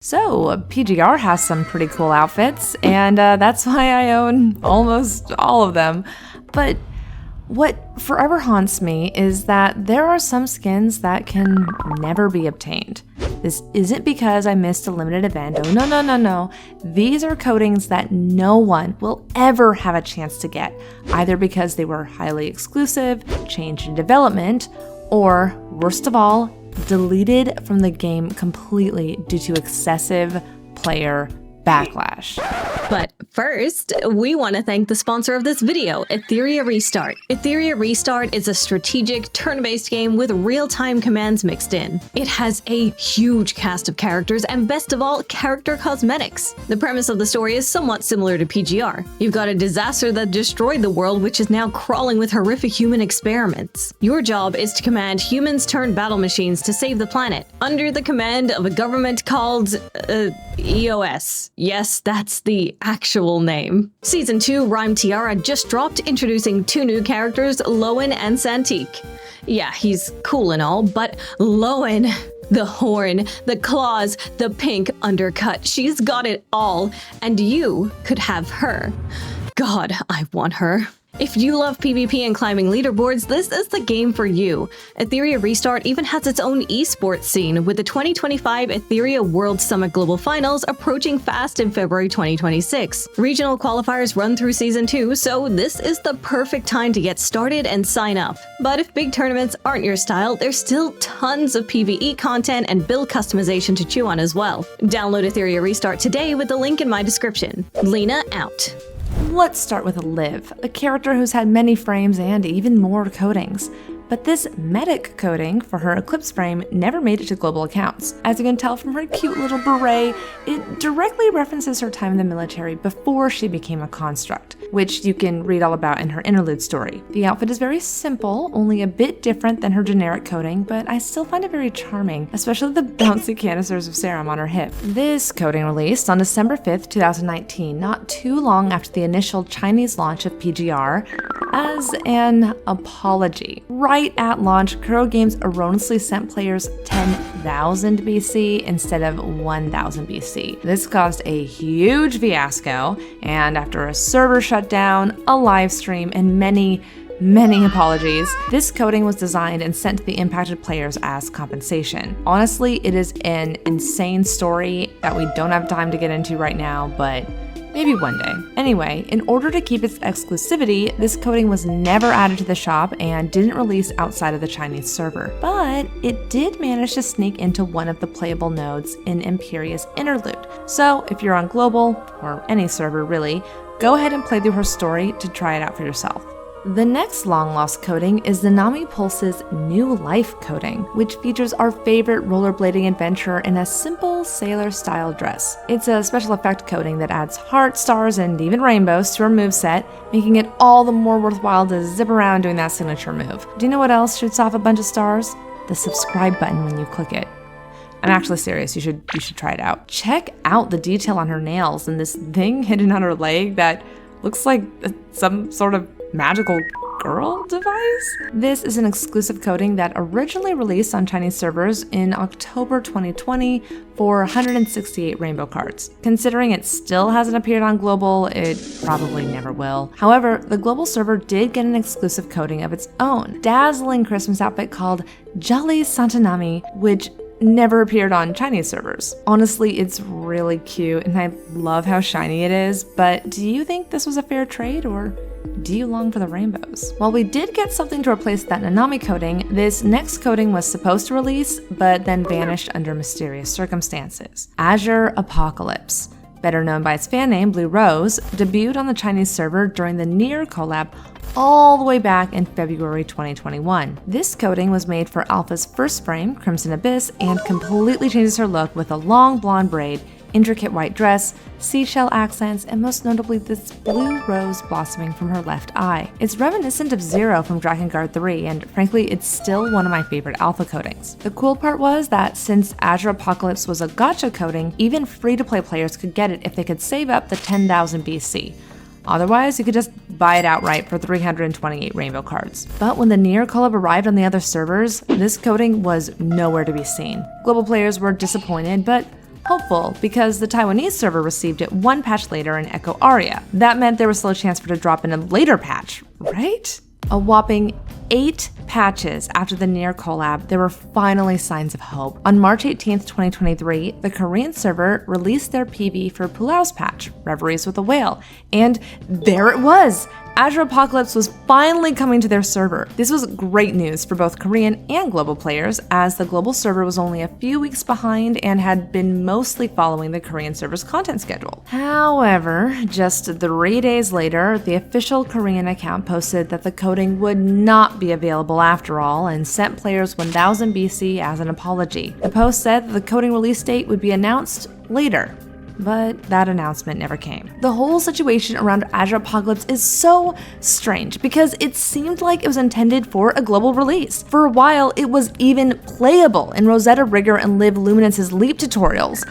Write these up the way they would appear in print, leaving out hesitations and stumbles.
So, PGR has some pretty cool outfits, and that's why I own almost all of them. But what forever haunts me is that there are some skins that can never be obtained. This isn't because I missed a limited event. Oh, no. These are coatings that no one will ever have a chance to get, either because they were highly exclusive, changed in development, or, worst of all, deleted from the game completely due to excessive player backlash. But first, we want to thank the sponsor of this video, Etheria Restart. Etheria Restart is a strategic, turn-based game with real-time commands mixed in. It has a huge cast of characters and, best of all, character cosmetics. The premise of the story is somewhat similar to PGR. You've got a disaster that destroyed the world, which is now crawling with horrific human experiments. Your job is to command humans turned battle machines to save the planet, under the command of a government called, EOS. Yes, that's the actual name. Season 2 Rhyme Tiara just dropped, introducing two new characters, Lowen and Santique. Yeah, he's cool and all, but Lowen, the horn, the claws, the pink undercut, she's got it all, and you could have her. God, I want her. If you love PvP and climbing leaderboards, this is the game for you. Etheria Restart even has its own esports scene, with the 2025 Etheria World Summit Global Finals approaching fast in February 2026. Regional qualifiers run through Season 2, so this is the perfect time to get started and sign up. But if big tournaments aren't your style, there's still tons of PvE content and build customization to chew on as well. Download Etheria Restart today with the link in my description. Lina out. Let's start with Liv, a character who's had many frames and even more coatings. But this medic coating for her Eclipse frame never made it to global accounts. As you can tell from her cute little beret, it directly references her time in the military before she became a construct, which you can read all about in her interlude story. The outfit is very simple, only a bit different than her generic coating, but I still find it very charming, especially the bouncy canisters of serum on her hip. This coating released on December 5th, 2019, not too long after the initial Chinese launch of PGR, as an apology. Right at launch, Kuro Games erroneously sent players 10,000 BC instead of 1,000 BC. This caused a huge fiasco, and after a server shutdown, a live stream, and many apologies, this coating was designed and sent to the impacted players as compensation. Honestly, it is an insane story that we don't have time to get into right now, but maybe one day. Anyway, in order to keep its exclusivity, this coating was never added to the shop and didn't release outside of the Chinese server. But it did manage to sneak into one of the playable nodes in Imperia's interlude. So if you're on global, or any server really, go ahead and play through her story to try it out for yourself. The next long-lost coating is the Nami Pulse's New Life coating, which features our favorite rollerblading adventurer in a simple sailor-style dress. It's a special effect coating that adds hearts, stars, and even rainbows to her moveset, making it all the more worthwhile to zip around doing that signature move. Do you know what else shoots off a bunch of stars? The subscribe button when you click it. I'm actually serious, you should try it out. Check out the detail on her nails and this thing hidden on her leg that looks like some sort of magical girl device? This is an exclusive coating that originally released on Chinese servers in October 2020 for 168 rainbow cards. Considering it still hasn't appeared on global, it probably never will. However, the global server did get an exclusive coating of its own, dazzling Christmas outfit called Jolly Santanami, which never appeared on Chinese servers. Honestly, it's really cute and I love how shiny it is, but do you think this was a fair trade, or do you long for the rainbows? While we did get something to replace that Nanami coating, this next coating was supposed to release, but then vanished under mysterious circumstances. Azure Apocalypse, better known by its fan name Blue Rose, debuted on the Chinese server during the Nier collab all the way back in February 2021. This coating was made for Alpha's first frame, Crimson Abyss, and completely changes her look with a long blonde braid, intricate white dress, seashell accents, and most notably this blue rose blossoming from her left eye. It's reminiscent of Zero from Drakengard 3, and frankly, it's still one of my favorite alpha coatings. The cool part was that since Azure Apocalypse was a gacha coating, even free-to-play players could get it if they could save up the 10,000 BC. Otherwise, you could just buy it outright for 328 rainbow cards. But when the Nier collab arrived on the other servers, this coating was nowhere to be seen. Global players were disappointed, but hopeful because the Taiwanese server received it one patch later in Echo Aria. That meant there was still a chance for it to drop in a later patch, right? A whopping 8 patches after the Nier collab, there were finally signs of hope. On March 18th, 2023, the Korean server released their PV for Pulau's patch, Reveries with a Whale, and there it was! Azure Apocalypse was finally coming to their server. This was great news for both Korean and global players, as the global server was only a few weeks behind and had been mostly following the Korean server's content schedule. However, just 3 days later, the official Korean account posted that the coding would not be available after all and sent players 1000 BC as an apology. The post said that the coding release date would be announced later, but that announcement never came. The whole situation around Azure Apocalypse is so strange because it seemed like it was intended for a global release. For a while, it was even playable in Rosetta Rigger and Liv Luminance's Leap tutorials,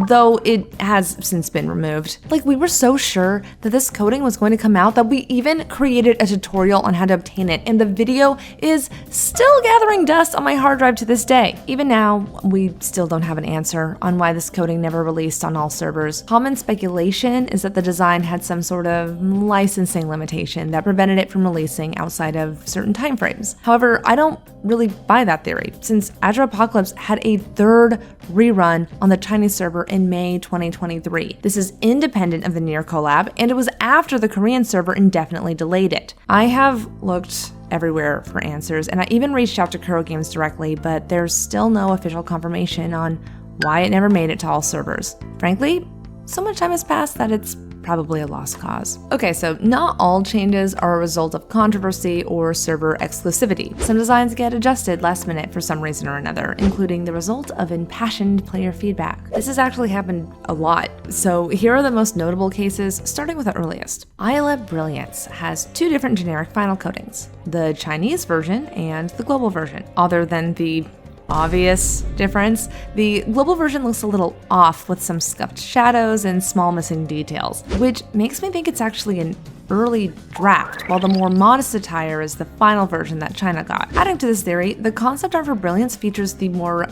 though it has since been removed. Like, we were so sure that this coding was going to come out that we even created a tutorial on how to obtain it, and the video is still gathering dust on my hard drive to this day. Even now, we still don't have an answer on why this coding never released on all servers. Common speculation is that the design had some sort of licensing limitation that prevented it from releasing outside of certain timeframes. However, I don't really buy that theory, since Azure Apocalypse had a third rerun on the Chinese server in May 2023. This is independent of the Nier collab, and it was after the Korean server indefinitely delayed it. I have looked everywhere for answers, and I even reached out to Kuro Games directly, but there's still no official confirmation on why it never made it to all servers. Frankly, so much time has passed that it's probably a lost cause. Okay, so not all changes are a result of controversy or server exclusivity. Some designs get adjusted last minute for some reason or another, including the result of impassioned player feedback. This has actually happened a lot, so here are the most notable cases, starting with the earliest. Isla Brilliance has 2 different generic final codings, the Chinese version and the global version. Other than the obvious difference, the global version looks a little off with some scuffed shadows and small missing details, which makes me think it's actually an early draft, while the more modest attire is the final version that China got. Adding to this theory, the concept art for Brilliance features the more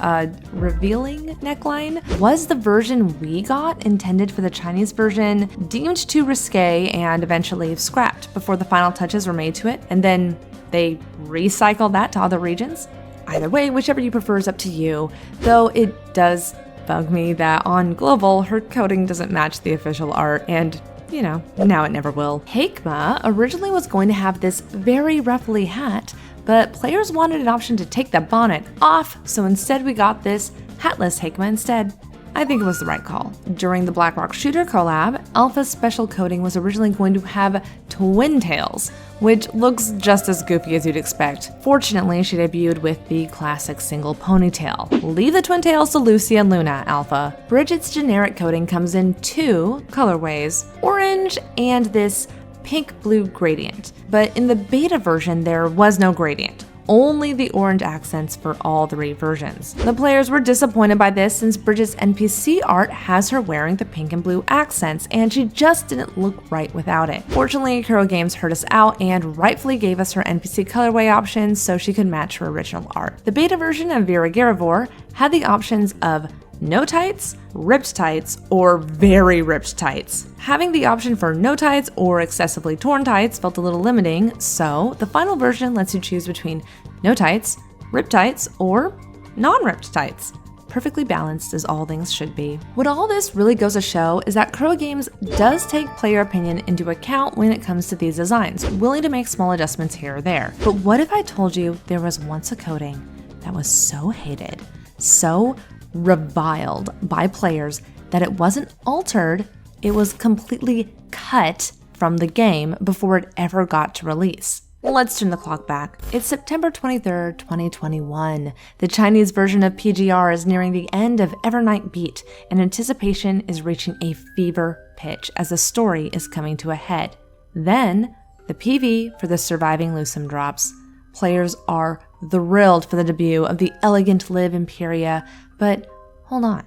revealing neckline. Was the version we got intended for the Chinese version, deemed too risque and eventually scrapped before the final touches were made to it, and then they recycled that to other regions? Either way, whichever you prefer is up to you, though it does bug me that on global, her coding doesn't match the official art, and you know, now it never will. Hakema originally was going to have this very ruffly hat, but players wanted an option to take the bonnet off, so instead we got this hatless Hakema instead. I think it was the right call. During the Blackrock Shooter collab, Alpha's special coding was originally going to have twin tails, which looks just as goofy as you'd expect. Fortunately, she debuted with the classic single ponytail. Leave the twin tails to Lucy and Luna, Alpha. Bridget's generic coding comes in 2 colorways, orange and this pink-blue gradient. But in the beta version, there was no gradient. Only the orange accents for all 3 versions. The players were disappointed by this since Bridget's NPC art has her wearing the pink and blue accents, and she just didn't look right without it. Fortunately, Kuro Games heard us out and rightfully gave us her NPC colorway options so she could match her original art. The beta version of Vera Garavor had the options of no tights, ripped tights, or very ripped tights. Having the option for no tights or excessively torn tights felt a little limiting, so the final version lets you choose between no tights, ripped tights, or non-ripped tights. Perfectly balanced as all things should be. What all this really goes to show is that Kuro Games does take player opinion into account when it comes to these designs, willing to make small adjustments here or there. But what if I told you there was once a coding that was so hated, so reviled by players that it wasn't altered, it was completely cut from the game before it ever got to release? Let's turn the clock back. It's September 23rd, 2021. The Chinese version of PGR is nearing the end of Evernight Beat, and anticipation is reaching a fever pitch as the story is coming to a head. Then, the PV for the Surviving Lusum drops. Players are thrilled for the debut of the elegant Liv Imperia, but hold on,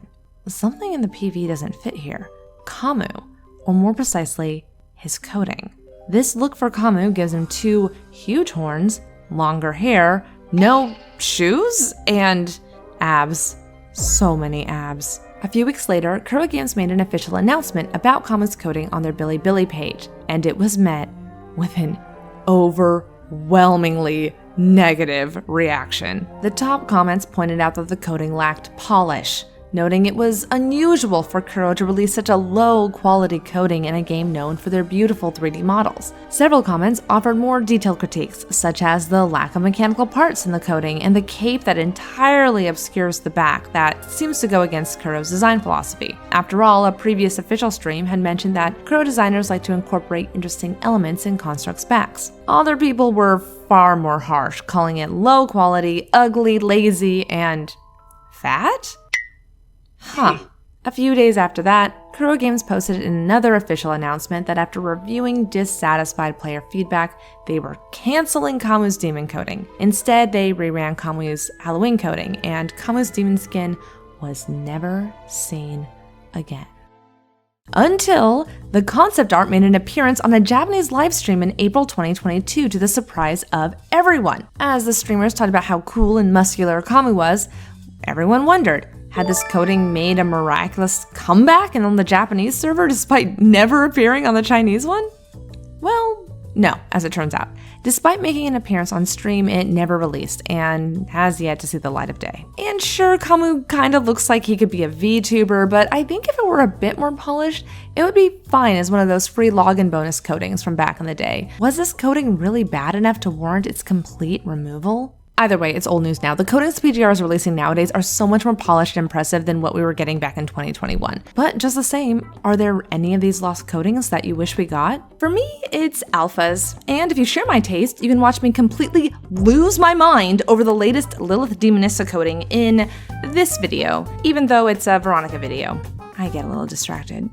something in the PV doesn't fit here. Kamu, or more precisely, his coding. This look for Kamu gives him 2 huge horns, longer hair, no shoes, and abs. So many abs. A few weeks later, Kuro Games made an official announcement about Kamu's coding on their Bilibili page, and it was met with an overwhelmingly negative reaction. The top comments pointed out that the coding lacked polish, noting it was unusual for Kuro to release such a low-quality coding in a game known for their beautiful 3D models. Several comments offered more detailed critiques, such as the lack of mechanical parts in the coding and the cape that entirely obscures the back that seems to go against Kuro's design philosophy. After all, a previous official stream had mentioned that Kuro designers like to incorporate interesting elements in constructs' backs. Other people were far more harsh, calling it low quality, ugly, lazy, and fat? A few days after that, Kuro Games posted in another official announcement that after reviewing dissatisfied player feedback, they were canceling Kamu's demon coding. Instead, they reran Kamu's Halloween coding, and Kamu's demon skin was never seen again. Until the concept art made an appearance on a Japanese livestream in April 2022 to the surprise of everyone. As the streamers talked about how cool and muscular Kamu was, everyone wondered, had this coding made a miraculous comeback and on the Japanese server despite never appearing on the Chinese one? Well, no, as it turns out. Despite making an appearance on stream, it never released and has yet to see the light of day. And sure, Kamu kind of looks like he could be a VTuber, but I think if it were a bit more polished, it would be fine as one of those free login bonus codings from back in the day. Was this coding really bad enough to warrant its complete removal? Either way, it's old news now. The codings PGR is releasing nowadays are so much more polished and impressive than what we were getting back in 2021. But just the same, are there any of these lost codings that you wish we got? For me, it's alphas. And if you share my taste, you can watch me completely lose my mind over the latest Lilith Demonissa coding in this video, even though it's a Veronica video. I get a little distracted.